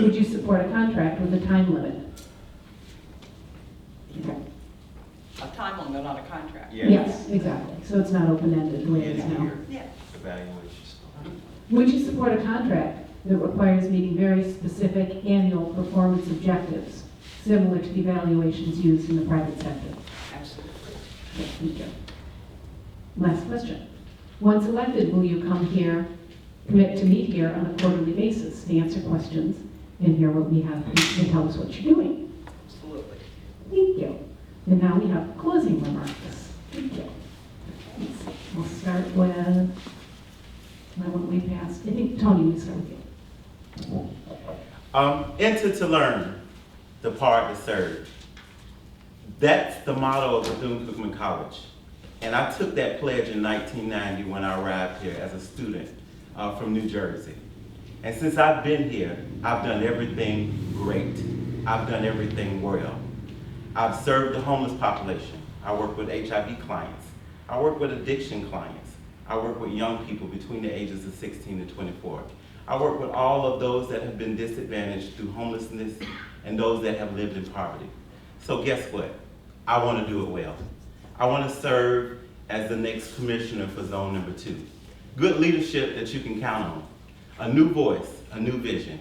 Would you support a contract with a time limit? A time limit on a contract. Yes, exactly. So it's not open-ended the way it is now. Yeah. Evaluations. Would you support a contract that requires meeting very specific annual performance objectives, similar to the evaluations used in the private sector? Absolutely. Yes, thank you. Last question. Once elected, will you come here, commit to meet here on a quarterly basis to answer questions and hear what we have and tell us what you're doing? Absolutely. Thank you. And now we have closing remarks. Thank you. We'll start with, I went way past, I think Tony, we start with you. Enter to learn, depart to serve. That's the motto of Bethune-Cookman College. And I took that pledge in 1990 when I arrived here as a student from New Jersey. And since I've been here, I've done everything great. I've done everything well. I've served the homeless population. I work with HIV clients. I work with addiction clients. I work with young people between the ages of 16 and 24. I work with all of those that have been disadvantaged through homelessness and those that have lived in poverty. So guess what? I want to do it well. I want to serve as the next commissioner for Zone Number 2. Good leadership that you can count on. A new voice, a new vision.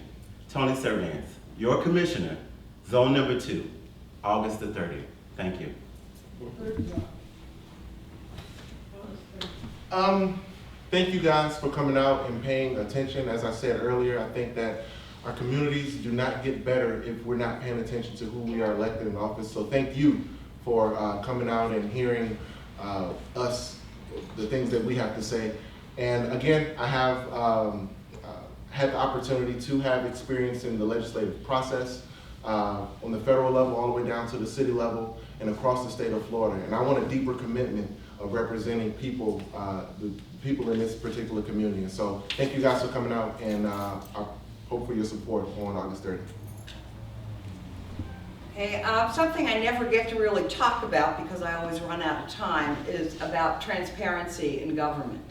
Tony Servance, your commissioner, Zone Number 2, August the 30th. Thank you. Thank you guys for coming out and paying attention. As I said earlier, I think that our communities do not get better if we're not paying attention to who we are elected in office. So thank you for coming out and hearing us, the things that we have to say. And again, I have had the opportunity to have experience in the legislative process on the federal level, all the way down to the city level and across the state of Florida. And I want a deeper commitment of representing people, the people in this particular community. And so thank you guys for coming out, and I hope for your support on August 30th. Hey, something I never get to really talk about because I always run out of time is about transparency in government.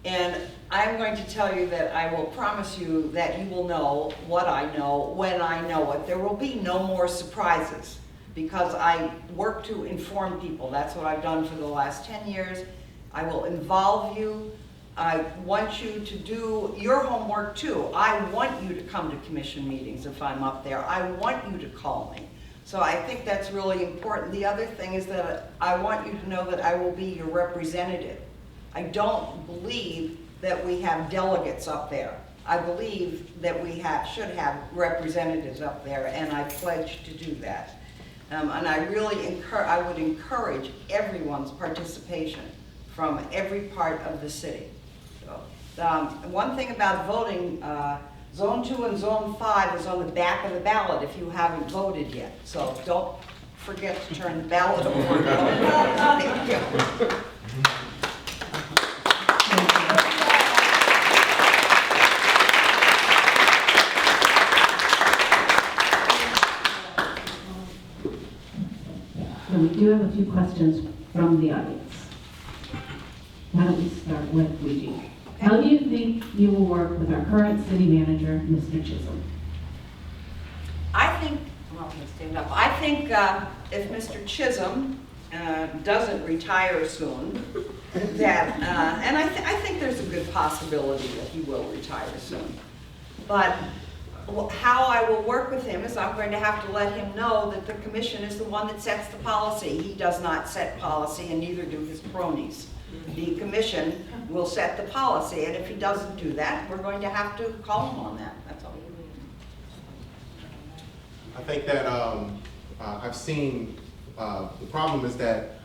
And I'm going to tell you that I will promise you that you will know what I know when I know it. There will be no more surprises because I work to inform people. That's what I've done for the last 10 years. I will involve you. I want you to do your homework too. I want you to come to commission meetings if I'm up there. I want you to call me. So I think that's really important. The other thing is that I want you to know that I will be your representative. I don't believe that we have delegates up there. I believe that we should have representatives up there, and I pledge to do that. And I really I would encourage everyone's participation from every part of the city. So, one thing about voting, Zone 2 and Zone 5 is on the back of the ballot if you haven't voted yet. So don't forget to turn the ballot over. Thank you. And we do have a few questions from the audience. Why don't we start with Luigi? How do you think you will work with our current city manager, Mr. Chisholm? I think, well, I'm gonna stand up. I think if Mr. Chisholm doesn't retire soon, that, and I think there's a good possibility that he will retire soon. But how I will work with him is I'm going to have to let him know that the commission is the one that sets the policy. He does not set policy, and neither do his cronies. The commission will set the policy, and if he doesn't do that, we're going to have to call him on that. That's all. I think that I've seen, the problem is that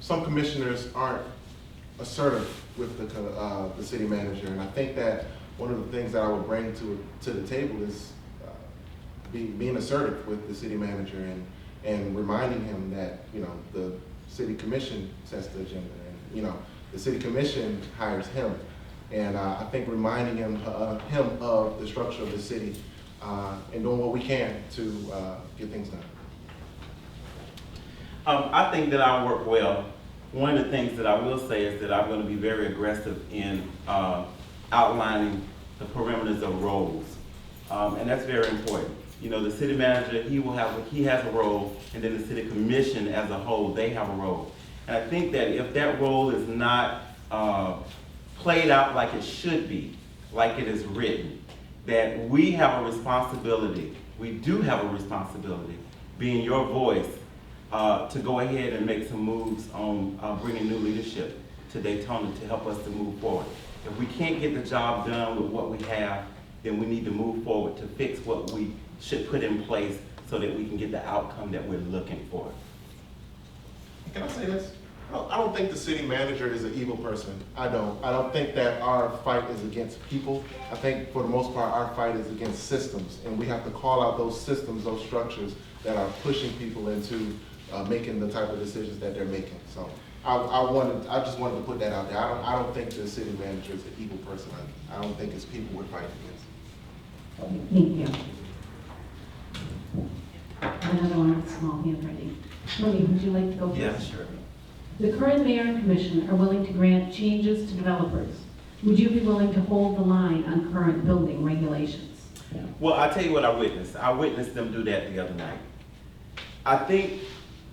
some commissioners aren't assertive with the city manager, and I think that one of the things that I would bring to the table is being assertive with the city manager and reminding him that, you know, the city commission sets the agenda, and, you know, the city commission hires him. And I think reminding him of the structure of the city and doing what we can to get things done. I think that I work well. One of the things that I will say is that I'm going to be very aggressive in outlining the perimeters of roles. And that's very important. You know, the city manager, he has a role, and then the city commission as a whole, they have a role. And I think that if that role is not played out like it should be, like it is written, that we have a responsibility, we do have a responsibility, being your voice, to go ahead and make some moves on bringing new leadership to Daytona to help us to move forward. If we can't get the job done with what we have, then we need to move forward to fix what we should put in place so that we can get the outcome that we're looking for. Can I say this? I don't think the city manager is an evil person. I don't. I don't think that our fight is against people. I think for the most part, our fight is against systems. And we have to call out those systems, those structures that are pushing people into making the type of decisions that they're making. So I just wanted to put that out there. I don't think the city manager is an evil person. I don't think it's people we're fighting against. Thank you. Another one with small handwriting. Tony, would you like to go first? Yeah, sure. The current mayor and commission are willing to grant changes to developers. Would you be willing to hold the line on current building regulations? Well, I'll tell you what I witnessed. I witnessed them do that the other night. I think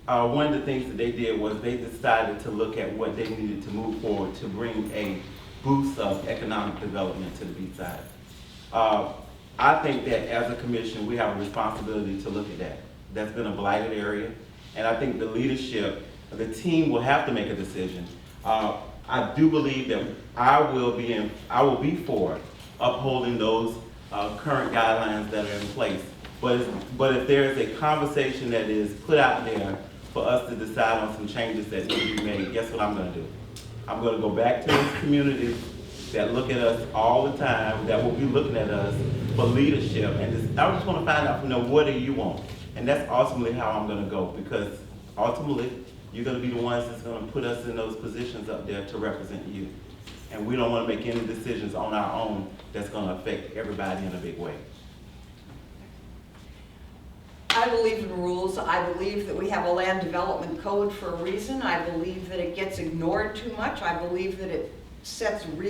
one of the things that they did was they decided to look at what they needed to move forward to bring a boost of economic development to the beach side. I think that as a commission, we have a responsibility to look at that. That's been a blighted area, and I think the leadership, the team will have to make a decision. I do believe that I will be for upholding those current guidelines that are in place. But if there is a conversation that is put out there for us to decide on some changes that need to be made, guess what I'm going to do? I'm going to go back to those communities that look at us all the time, that will be looking at us for leadership, and I just want to find out from them, what do you want? And that's ultimately how I'm going to go, because ultimately, you're going to be the ones that's going to put us in those positions up there to represent you. And we don't want to make any decisions on our own that's going to affect everybody in a big way. I believe in rules. I believe that we have a land development code for a reason. I believe that it gets ignored too much. I believe that it sets